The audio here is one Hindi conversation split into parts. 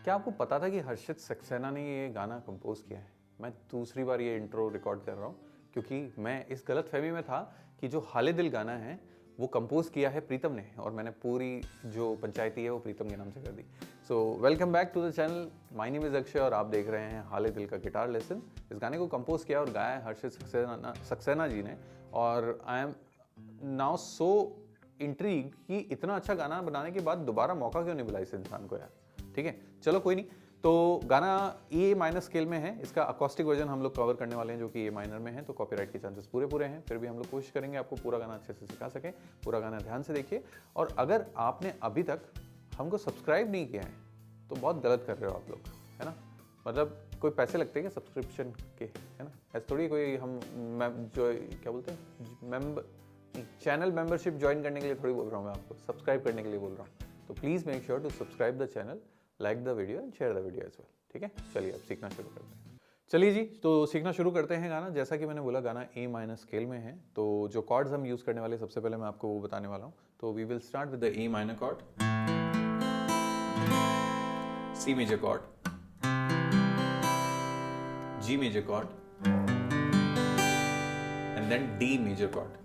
क्या आपको पता था कि हर्षित सक्सेना ने ये गाना कंपोज किया है? मैं दूसरी बार ये इंट्रो रिकॉर्ड कर रहा हूँ क्योंकि मैं इस गलतफहमी में था कि जो हाले दिल गाना है वो कंपोज किया है प्रीतम ने, और मैंने पूरी जो पंचायती है वो प्रीतम के नाम से कर दी। So welcome back to the channel, my name is Akshay और आप देख रहे हैं हाले दिल का गिटार लेसन। इस गाने को कंपोज किया और गाया है हर्षित सक्सेना जी ने, और I am now so intrigue कि इतना अच्छा गाना बनाने के बाद दोबारा मौका क्यों नहीं मिला इस इंसान को यार। ठीक है, चलो कोई नहीं। तो गाना ए माइनर स्केल में है, इसका अकॉस्टिक वर्जन हम लोग कवर करने वाले हैं जो कि ए माइनर में है, तो कॉपीराइट के चांसेस पूरे हैं। फिर भी हम लोग कोशिश करेंगे आपको पूरा गाना अच्छे से सिखा सकें। पूरा गाना ध्यान से देखिए, और अगर आपने अभी तक हमको सब्सक्राइब नहीं किया है तो बहुत गलत कर रहे हो आप लोग, है ना। मतलब कोई पैसे लगते हैं क्या सब्सक्रिप्शन के, है ना। ऐसे थोड़ी कोई हम जो क्या बोलते हैं चैनल मेंबरशिप ज्वाइन करने के लिए थोड़ी बोल रहा हूँ मैं आपको, सब्सक्राइब करने के लिए बोल रहा हूँ। तो please make sure to subscribe the channel, like the video and share the video as well. ठीक है, चलिए अब सीखना शुरू करते हैं। चलिए जी, तो सीखना शुरू करते हैं गाना। जैसा कि मैंने बोला गाना ए माइनर स्केल में है, तो जो कॉर्ड्स हम यूज़ करने वाले सबसे पहले मैं आपको वो बताने वाला हूँ। तो we will start with the A minor chord, C major chord, G major chord and then D major chord.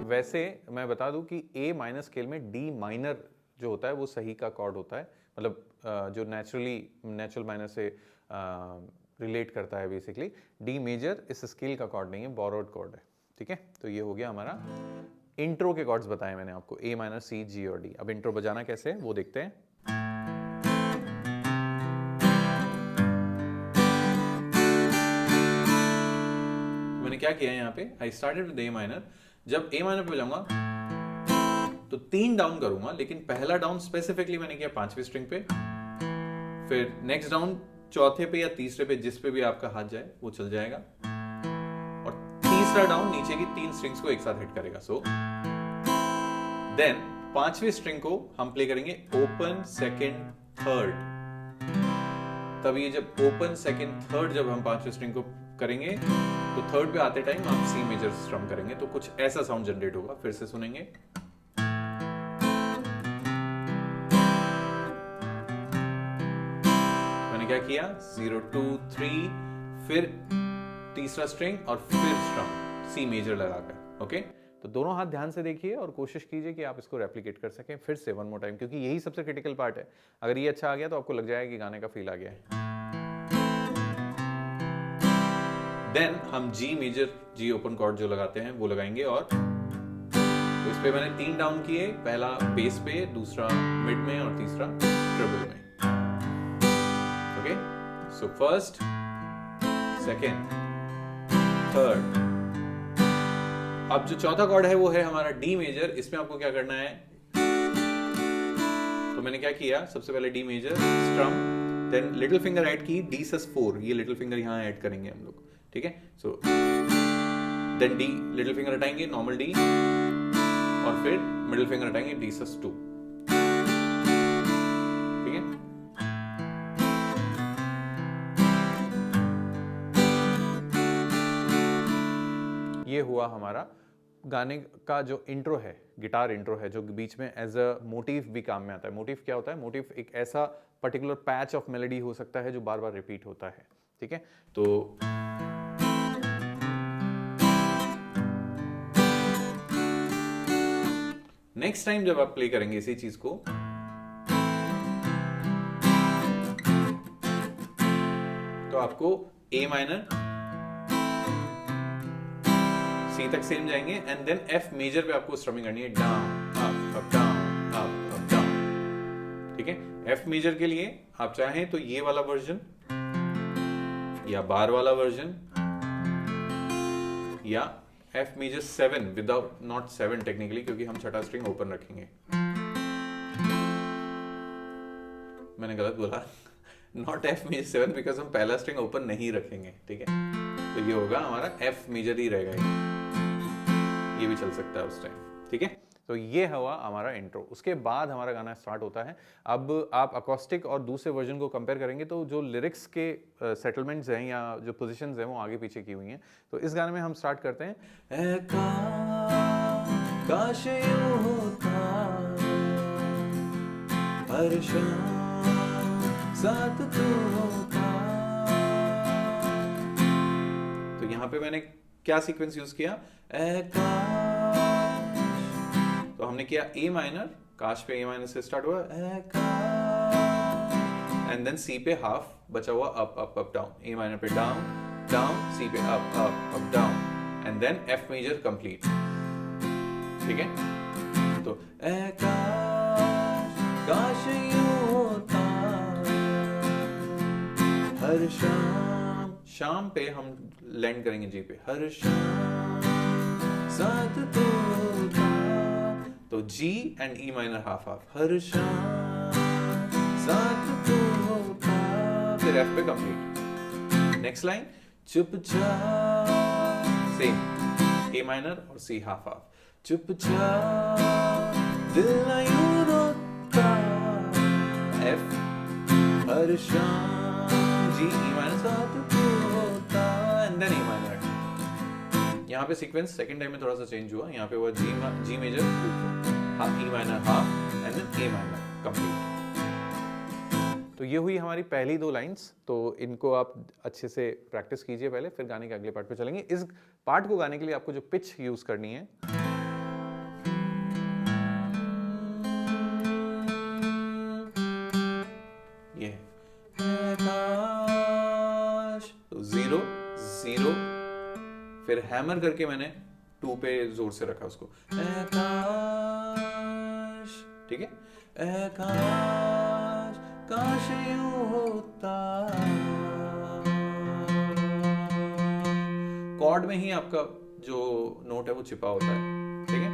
वैसे मैं बता दूं कि ए माइनर स्केल में डी माइनर जो होता है वो सही का कॉर्ड होता है, मतलब जो नेचुरल माइनर से रिलेट करता है बेसिकली। डी मेजर इस स्केल का कॉर्ड नहीं है, बोरोड कॉर्ड है। ठीक है, तो ये हो गया हमारा इंट्रो के कॉर्ड्स बताए मैंने आपको, ए माइनर, सी, जी और डी। अब इंट्रो बजाना कैसे है वो देखते हैं। मैंने क्या किया है यहाँ पे, I started with A minor. जब ए माइनर पे बजाऊंगा तो 3 डाउन करूंगा, लेकिन पहला डाउन स्पेसिफिकली मैंने किया 5वीं स्ट्रिंग पे, फिर नेक्स्ट डाउन चौथे पे या तीसरे पे, जिस पे भी आपका हाथ जाए वो चल जाएगा, और तीसरा डाउन नीचे की 3 स्ट्रिंग्स को एक साथ हिट करेगा। सो देन 5वीं स्ट्रिंग को हम प्ले करेंगे ओपन, सेकेंड, थर्ड। तब ये जब ओपन, सेकेंड, थर्ड जब हम 5वीं स्ट्रिंग को करेंगे तो थर्ड पे आते टाइम आप सी मेजर स्ट्रम करेंगे, तो कुछ ऐसा साउंड जनरेट होगा। फिर से सुनेंगे, मैंने क्या किया, 0 2 3, फिर तीसरा स्ट्रिंग और फिर स्ट्रम सी मेजर लगाकर। ओके, तो दोनों हाथ ध्यान से देखिए और कोशिश कीजिए कि आप इसको रेप्लिकेट कर सकें फिर से वन मोर टाइम, क्योंकि यही सबसे क्रिटिकल पार्ट है। अगर ये अच्छा आ गया तो आपको लग जाएगा कि गाने का फील आ गया है। देन हम जी मेजर, जी ओपन कॉर्ड जो लगाते हैं वो लगाएंगे, और तो इस पे मैंने 3 डाउन किए, पहला बेस पे, दूसरा मिड में और तीसरा ट्रिपल में। Okay, so first, second, third. अब जो चौथा कॉर्ड है वो है हमारा डी मेजर। इसमें आपको क्या करना है, तो मैंने क्या किया, सबसे पहले D major strum, then little finger add की, डी सस 4, ये लिटिल फिंगर यहां ऐड करेंगे हम लोग। ठीक है, so then D, little finger हटाएंगे, नॉर्मल डी, और फिर मिडिल फिंगर हटाएंगे, डी सस 2। ठीक है, ये हुआ हमारा गाने का जो इंट्रो है, गिटार इंट्रो है, जो बीच में एज अ मोटिव भी काम में आता है। मोटिव क्या होता है, मोटिव एक ऐसा पर्टिकुलर पैच ऑफ मेलोडी हो सकता है जो बार बार रिपीट होता है। ठीक है, तो नेक्स्ट टाइम जब आप प्ले करेंगे इसी चीज को, तो आपको ए माइनर, सी तक सेम जाएंगे, एंड देन एफ मेजर पे आपको स्ट्रमिंग करनी है, down up down up down. ठीक है, एफ मेजर के लिए आप चाहें तो ये वाला वर्जन, या बार वाला वर्जन, या F major 7 without, not 7 technically, क्योंकि हम छठा स्ट्रिंग ओपन रखेंगे। मैंने गलत बोला, नॉट एफ मेजर 7, बिकॉज हम पहला स्ट्रिंग ओपन नहीं रखेंगे। ठीक है, तो ये होगा हमारा एफ मेजर ही रहेगा, ये भी चल सकता है उस टाइम। ठीक है, तो ये हुआ हमारा इंट्रो। उसके बाद हमारा गाना स्टार्ट होता है। अब आप अकॉस्टिक और दूसरे वर्जन को कंपेयर करेंगे तो जो लिरिक्स के सेटलमेंट्स हैं या जो पोजीशंस हैं वो आगे पीछे की हुई हैं। तो इस गाने में हम स्टार्ट करते हैं, काश यूं होता हर शाम साथ तू होता। तो यहाँ पे मैंने क्या सीक्वेंस यूज किया, ए काश, तो हमने किया ए माइनर, काश पे ए माइनर से स्टार्ट हुआ, ए काश, एंड देन सी पे हाफ बचा हुआ up up up down, A minor पे डाउन डाउन, सी पे up up up down, and then F major complete. ठीक है, तो ए काश काश यूं होता, हर शाम, शाम पे हम लैंड करेंगे जी पे, हर शाम साथ तू होता, तो G and E minor half half, हर शाम साथ तू होता, फिर एफ पे कंप्लीट। नेक्स्ट लाइन, चुपचाप, सेम ए माइनर और सी हाफ हाफ, चुपचाप दिल ना यूं रोता, एफ, हर शाम जी ई माइनर साथ तू होता, एंड देन ए माइनर। यहाँ पे सीक्वेंस सेकंड टाइम में थोड़ा सा चेंज हुआ, यहाँ पे हुआ G major, E minor half, and then A minor complete. तो ये हुई हमारी पहली दो लाइंस, तो इनको आप अच्छे से प्रैक्टिस कीजिए पहले, फिर गाने के अगले पार्ट पे चलेंगे। इस पार्ट को गाने के लिए आपको जो पिच यूज करनी है, ये तो 0 0, फिर हैमर करके मैंने 2 पे जोर से रखा उसको, ठीक है, काश काश यूं होता, कॉर्ड में ही आपका जो नोट है वो छिपा होता है। ठीक है,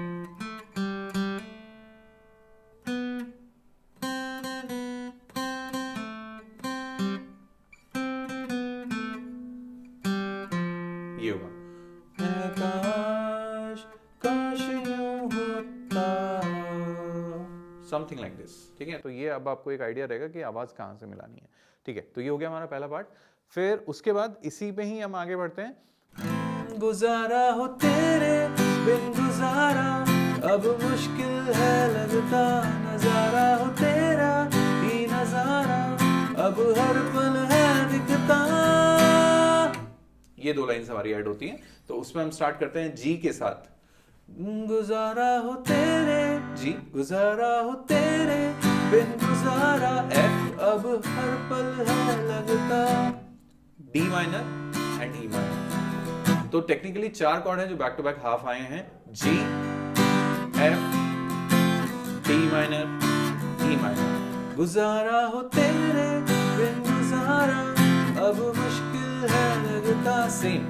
ये होगा काश काश यूं होता, समथिंग लाइक दिस। ठीक है, तो ये अब आपको एक आइडिया रहेगा कि आवाज कहां से मिलानी है। ठीक है, तो ये हो गया हमारा पहला पार्ट। फिर उसके बाद इसी पे ही हम आगे बढ़ते हैं। गुजारा हो तेरे बिन गुजारा, अब मुश्किल है लगता, नजारा हो तेरा ही नजारा, अब हर पल है दिखता। ये दो लाइन्स हमारी ऐड होती हैं, तो उसमें हम स्टार्ट करते हैं जी के साथ। गुजारा हो तेरे जी, गुजारा हो तेरे बिन गुजारा, एफ, अब हर पल है लगता, D minor and E minor. तो टेक्निकली 4 कॉर्ड हैं जो बैक टू बैक हाफ आए हैं, G, F, D minor, E minor. गुजारा हो तेरे बिन गुजारा, अब मुश्किल है लगता, सेम,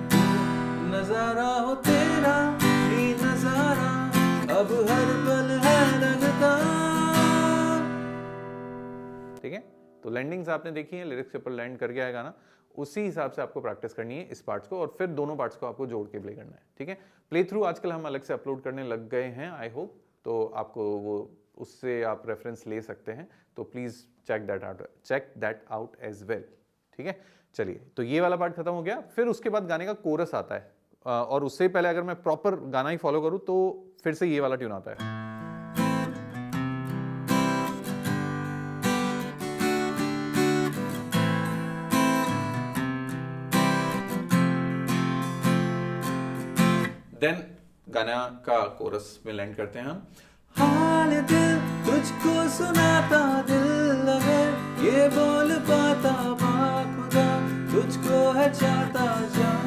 नजारा हो तेरा ही नजारा, अब हर पल है लगता। ठीक है, तो लैंडिंग्स आपने देखी है, लिरिक्स के ऊपर लैंड कर गया है गाना, उसी हिसाब से आपको प्रैक्टिस करनी है इस पार्ट्स को, और फिर दोनों पार्ट्स को आपको जोड़ के प्ले करना है। ठीक है, प्ले थ्रू आजकल हम अलग से अपलोड करने लग गए हैं, आई होप, तो आपको वो उससे आप रेफरेंस ले सकते हैं, तो please check that out as well. ठीक है, चलिए, तो ये वाला पार्ट खत्म हो गया। फिर उसके बाद गाने का कोरस आता है, और उससे पहले अगर मैं प्रॉपर गाना ही फॉलो करूं तो फिर से ये वाला ट्यून आता है। देन गाना का कोरस में लैंड करते हैं हम। हाल दिल तुझको सुनाता, दिल लगे ये बोल पाता, खुदा तुझको है चाहता जान।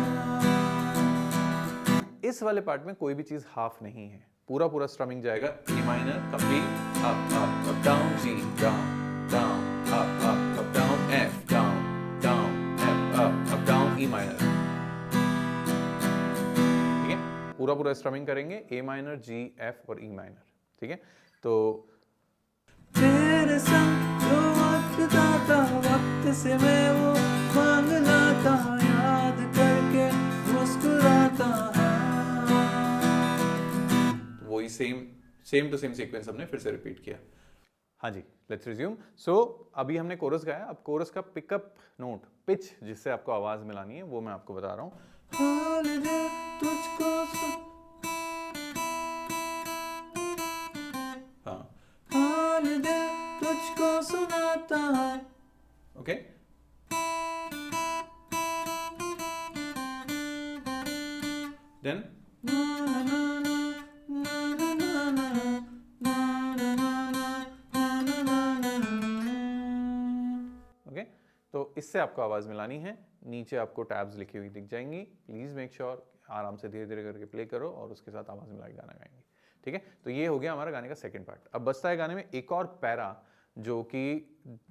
इस वाले पार्ट में कोई भी चीज हाफ नहीं है, पूरा पूरा स्ट्रमिंग जाएगा, A minor complete, up up up down, G down down, up up up down, F down down, F up up down, E minor. पूरा पूरा स्ट्रमिंग करेंगे, ए माइनर, जी, एफ और ई माइनर। ठीक है, तो तेरे संग जो वक्त जाता, वक्त से मैं वो मांग लाता, याद करके मुस्कुराता। वही सेम टू सेम सीक्वेंस हमने फिर से रिपीट किया। हाँ जी, लेट्स रिज्यूम। सो अभी हमने कोरस गाया, अब कोरस का पिकअप नोट, पिच जिससे आपको आवाज मिलानी है, वो मैं आपको बता रहा हूँ। तुझको हाँ, तुझको सुनाता है। ओके, देन ओके, तो इससे आपको आवाज मिलानी है। नीचे आपको टैब्स लिखी हुई दिख जाएंगी। प्लीज मेक श्योर आराम से धीरे धीरे करके प्ले करो और उसके साथ आवाज मिला के गाना गाएंगे। ठीक है, तो ये हो गया हमारा गाने का सेकंड पार्ट। अब बचता है गाने में एक और पैरा जो कि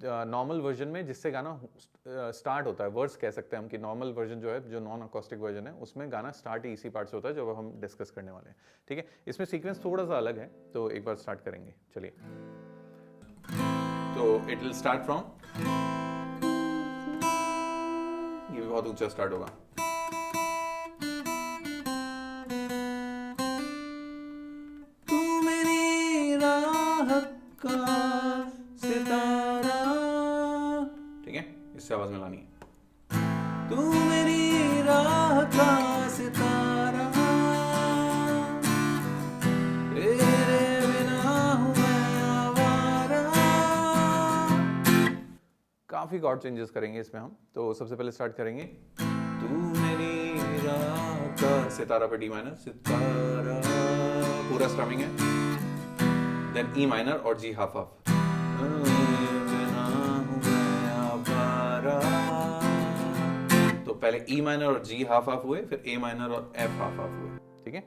नॉर्मल वर्जन में जिससे गाना स्टार्ट होता है, वर्स कह सकते हैं हम कि नॉर्मल वर्जन जो है, जो नॉन अकॉस्टिक वर्जन है, उसमें गाना स्टार्ट ही इसी पार्ट से होता है जो हम डिस्कस करने वाले हैं। ठीक है, इसमें सीक्वेंस थोड़ा सा अलग है, तो एक बार स्टार्ट करेंगे। चलिए, तो इट विल स्टार्ट फ्रॉम, ये भी बहुत ऊंचा स्टार्ट होगा। तू मेरी राह का सितारा, ठीक है, इससे आवाज मिलानी है। तू मेरी राह का सितारा, तेरे बिना हूं मैं आवारा। काफी कॉर्ड चेंजेस करेंगे इसमें हम। तो सबसे पहले स्टार्ट करेंगे, तू मेरी राह का सितारा पे डी माइनर, सितारा पूरा स्ट्रमिंग है, देन ई माइनर और जी हाफ हाफ। तो पहले ई माइनर और जी हाफ हाफ हुए, फिर ए माइनर और एफ हाफ हाफ हुए। ठीक है,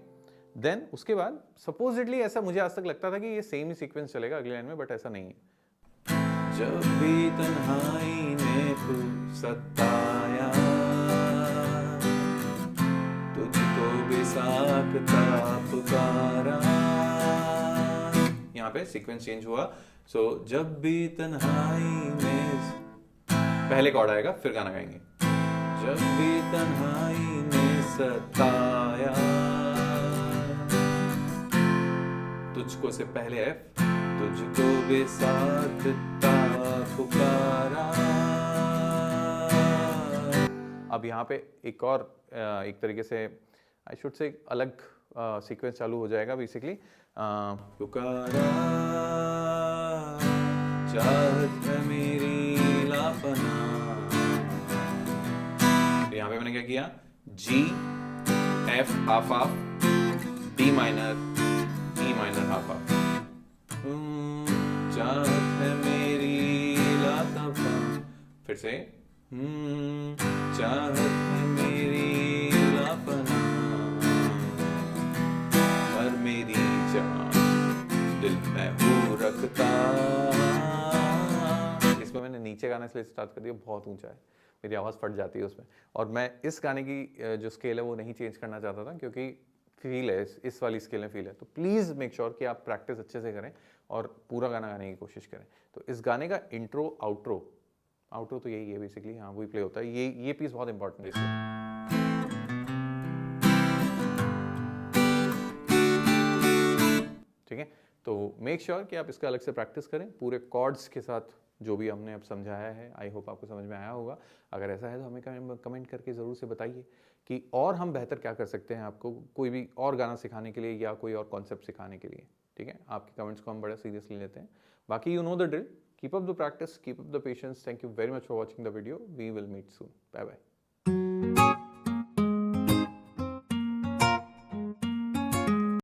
देन उसके बाद सपोजिटली ऐसा मुझे आज तक लगता था कि ये सेम ही सीक्वेंस चलेगा अगले लाइन में, बट ऐसा नहीं है। जब भी तन्हाई में तू सताया, तुझको बेसाख्ता पुकारा। यहाँ पे सीक्वेंस चेंज हुआ। सो जब भी तन्हाई में, पहले कॉर्ड आएगा फिर गाना गाएंगे। जब भी तन्हाई में सताया, तुझको से पहले एफ, तुझको बेसाख्ता पुकारा। अब यहाँ पे एक और एक तरीके से आई शुड से अलग सीक्वेंस चालू हो जाएगा बेसिकली। पुकारा चाहत है मेरी लापना। तो यहाँ पे मैंने क्या किया, G F half half, D minor, E minor half half. चाहत है मेरी लापना, फिर से चाहत है मेरी लापना, पर मेरी जान दिल में वो रखता। इसमें मैंने नीचे गाना इसलिए स्टार्ट कर दिया, बहुत ऊंचा है, मेरी आवाज़ फट जाती है उसमें। और मैं इस गाने की जो स्केल है वो नहीं चेंज करना चाहता था, क्योंकि फील है इस वाली स्केल में फील है। तो प्लीज़ मेक श्योर कि आप प्रैक्टिस अच्छे से करें और पूरा गाना गाने की कोशिश करें। तो इस गाने का इंट्रो आउट्रो तो यही है बेसिकली, हाँ वही प्ले होता है। ये पीस बहुत इंपॉर्टेंट है इसलिए। ठीक है, तो मेक श्योर कि आप इसका अलग से प्रैक्टिस करें पूरे कॉर्ड्स के साथ, जो भी हमने अब समझाया है। आई होप आपको समझ में आया होगा। अगर ऐसा है तो हमें कमेंट करके ज़रूर से बताइए कि और हम बेहतर क्या कर सकते हैं आपको कोई भी और गाना सिखाने के लिए या कोई और कॉन्सेप्ट सिखाने के लिए। ठीक है, आपके कमेंट्स को हम बड़ा सीरियसली लेते हैं। बाकी you know the drill, keep up the practice, keep up the patience. Thank you very much for watching the video. We will meet soon. Bye bye.